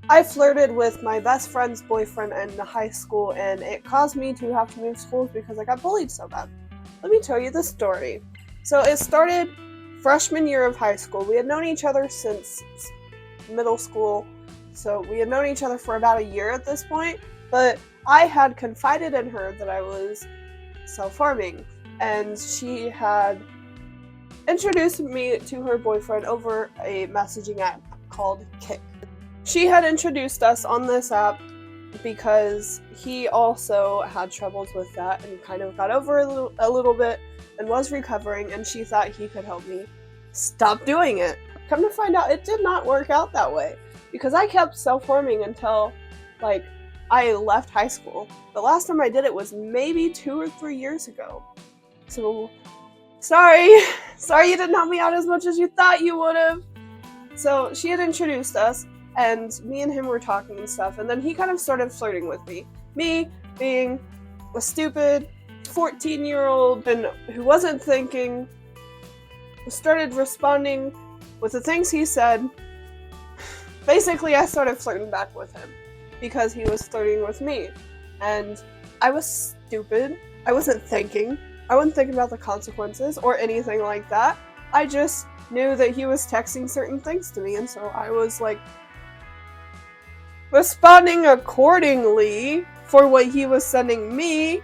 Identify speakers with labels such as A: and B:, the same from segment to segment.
A: I flirted with my best friend's boyfriend in high school, and it caused me to have to move schools because I got bullied so bad. Let me tell you the story. So it started freshman year of high school. We had known each other since middle school, so we had known each other for about a year at this point, but I had confided in her that I was self-harming, and she had introduced me to her boyfriend over a messaging app called Kik. She had introduced us on this app because he also had troubles with that and kind of got over a little bit and was recovering, and she thought he could help me stop doing it. Come to find out, it did not work out that way because I kept self-harming until, I left high school. The last time I did it was maybe 2 or 3 years ago. So, sorry you didn't help me out as much as you thought you would have. So, she had introduced us, and me and him were talking and stuff, and then he kind of started flirting with me. Me being a stupid 14-year-old and who wasn't thinking, started responding with the things he said. Basically, I started flirting back with him because he was flirting with me. And I was stupid. I wasn't thinking. I wasn't thinking about the consequences or anything like that. I just knew that he was texting certain things to me, and so I was responding accordingly for what he was sending me,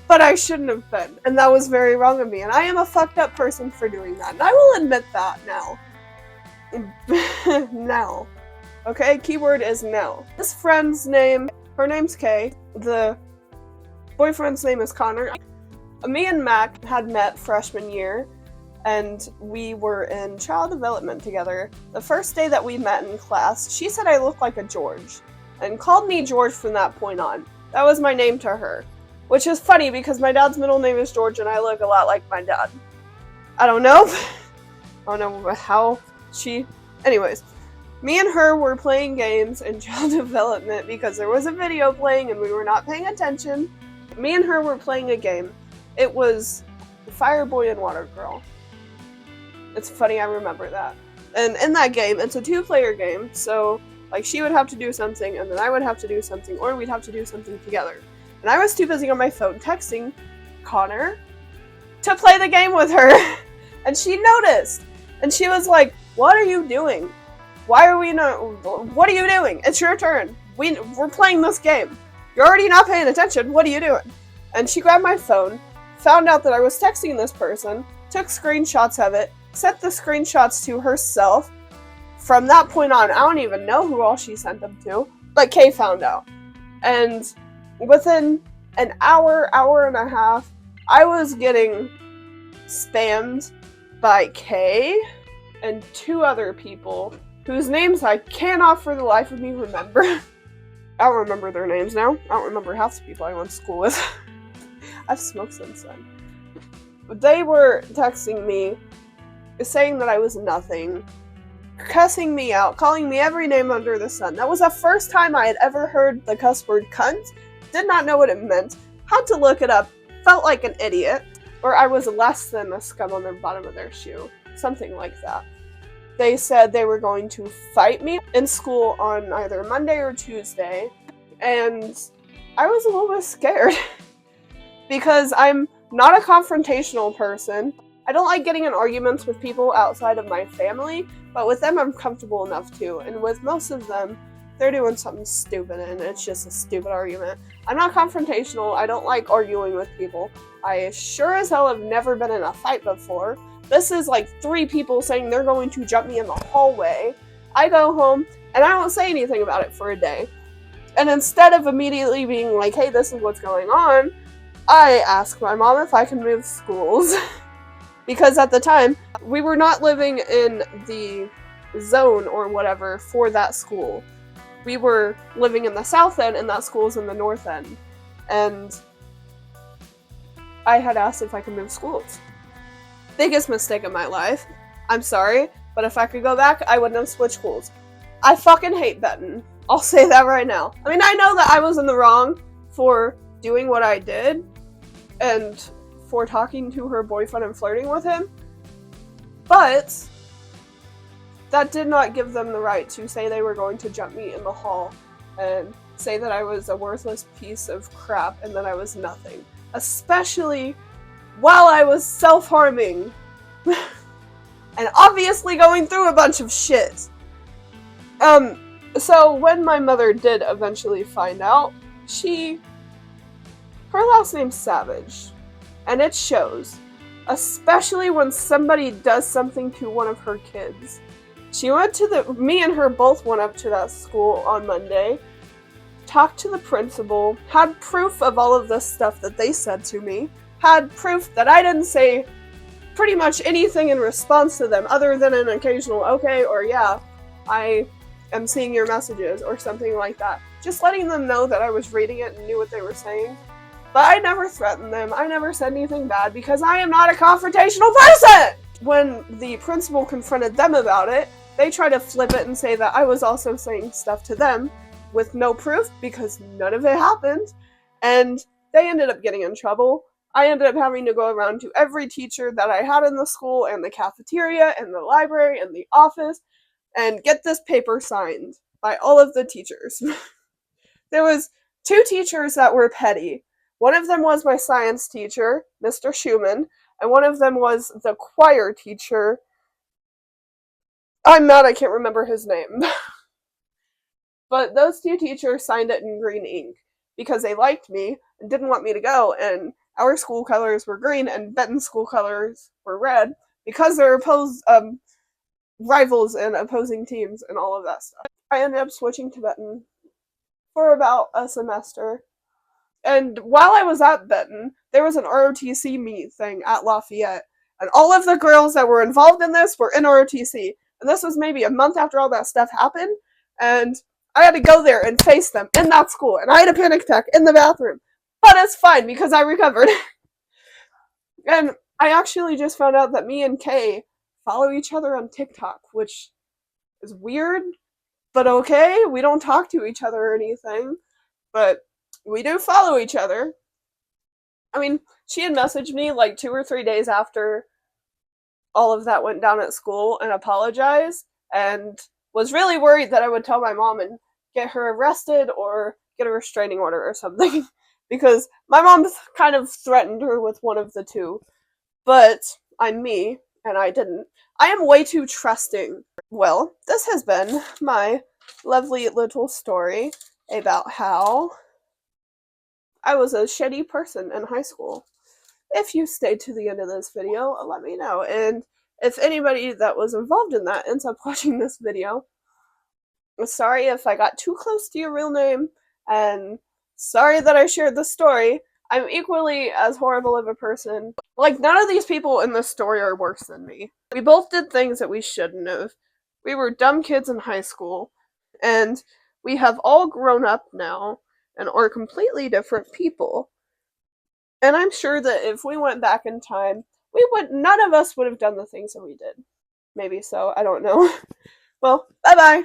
A: but I shouldn't have been, and that was very wrong of me, and I am a fucked up person for doing that, and I will admit that now. Now. Okay, keyword is now. This friend's name, her name's Kay, the boyfriend's name is Connor. Me and Mac had met freshman year, and we were in child development together. The first day that we met in class, she said I looked like a George, and called me George from that point on. That was my name to her, which is funny because my dad's middle name is George, and I look a lot like my dad. I don't know how she... Anyways, me and her were playing games in child development because there was a video playing and we were not paying attention. Me and her were playing a game. It was Fire Boy and Water Girl. It's funny, I remember that. And in that game, it's a 2-player game, so she would have to do something, and then I would have to do something, or we'd have to do something together. And I was too busy on my phone texting Connor to play the game with her. And she noticed. And she was like, "What are you doing? Why are we not... What are you doing? It's your turn. We're playing this game. You're already not paying attention. What are you doing?" And she grabbed my phone, found out that I was texting this person, took screenshots of it, sent the screenshots to herself. From that point on, I don't even know who all she sent them to, but Kay found out. And within an hour and a half, I was getting spammed by Kay and 2 other people whose names I cannot for the life of me remember. I don't remember their names now. I don't remember half the people I went to school with. I've smoked since then. But they were texting me, saying that I was nothing, cussing me out, calling me every name under the sun. That was the first time I had ever heard the cuss word cunt. Did not know what it meant. Had to look it up. Felt like an idiot. Or I was less than a scum on the bottom of their shoe. Something like that. They said they were going to fight me in school on either Monday or Tuesday. And I was a little bit scared. Because I'm not a confrontational person. I don't like getting in arguments with people outside of my family, but with them I'm comfortable enough to. And with most of them, they're doing something stupid and it's just a stupid argument. I'm not confrontational. I don't like arguing with people. I sure as hell have never been in a fight before. This is 3 people saying they're going to jump me in the hallway. I go home and I don't say anything about it for a day. And instead of immediately being like, "Hey, this is what's going on," I ask my mom if I can move schools. Because at the time, we were not living in the zone or whatever for that school. We were living in the south end and that school's in the north end. And I had asked if I could move schools. Biggest mistake of my life. I'm sorry, but if I could go back, I wouldn't have switched schools. I fucking hate Benton. I'll say that right now. I mean, I know that I was in the wrong for doing what I did and for talking to her boyfriend and flirting with him, but that did not give them the right to say they were going to jump me in the hall and say that I was a worthless piece of crap and that I was nothing. Especially while I was self-harming. And obviously going through a bunch of shit. So when my mother did eventually find out, her last name's Savage. And it shows. Especially when somebody does something to one of her kids. Me and her both went up to that school on Monday, talked to the principal, had proof of all of this stuff that they said to me, had proof that I didn't say pretty much anything in response to them other than an occasional okay or yeah, I am seeing your messages or something like that. Just letting them know that I was reading it and knew what they were saying. But I never threatened them. I never said anything bad because I am not a confrontational person! When the principal confronted them about it, they tried to flip it and say that I was also saying stuff to them with no proof because none of it happened. And they ended up getting in trouble. I ended up having to go around to every teacher that I had in the school and the cafeteria and the library and the office and get this paper signed by all of the teachers. There was 2 teachers that were petty. One of them was my science teacher, Mr. Schumann, and one of them was the choir teacher. I'm mad I can't remember his name. But those 2 teachers signed it in green ink because they liked me and didn't want me to go, and our school colors were green and Benton's school colors were red because they're rivals and opposing teams and all of that stuff. I ended up switching to Benton for about a semester. And while I was at Benton, there was an ROTC meet thing at Lafayette. And all of the girls that were involved in this were in ROTC. And this was maybe a month after all that stuff happened. And I had to go there and face them in that school. And I had a panic attack in the bathroom. But it's fine because I recovered. And I actually just found out that me and Kay follow each other on TikTok, which is weird. But okay, we don't talk to each other or anything. But we do follow each other. I mean, she had messaged me like 2 or 3 days after all of that went down at school and apologized and was really worried that I would tell my mom and get her arrested or get a restraining order or something because my mom kind of threatened her with one of the 2. But I'm me and I didn't. I am way too trusting. Well, this has been my lovely little story about how I was a shitty person in high school. If you stayed to the end of this video, let me know. And if anybody that was involved in that ends up watching this video, sorry if I got too close to your real name, and sorry that I shared this story. I'm equally as horrible of a person. Like, none of these people in this story are worse than me. We both did things that we shouldn't have. We were dumb kids in high school, and we have all grown up now and are completely different people. And I'm sure that if we went back in time, none of us would have done the things that we did. Maybe so, I don't know. Well, bye-bye!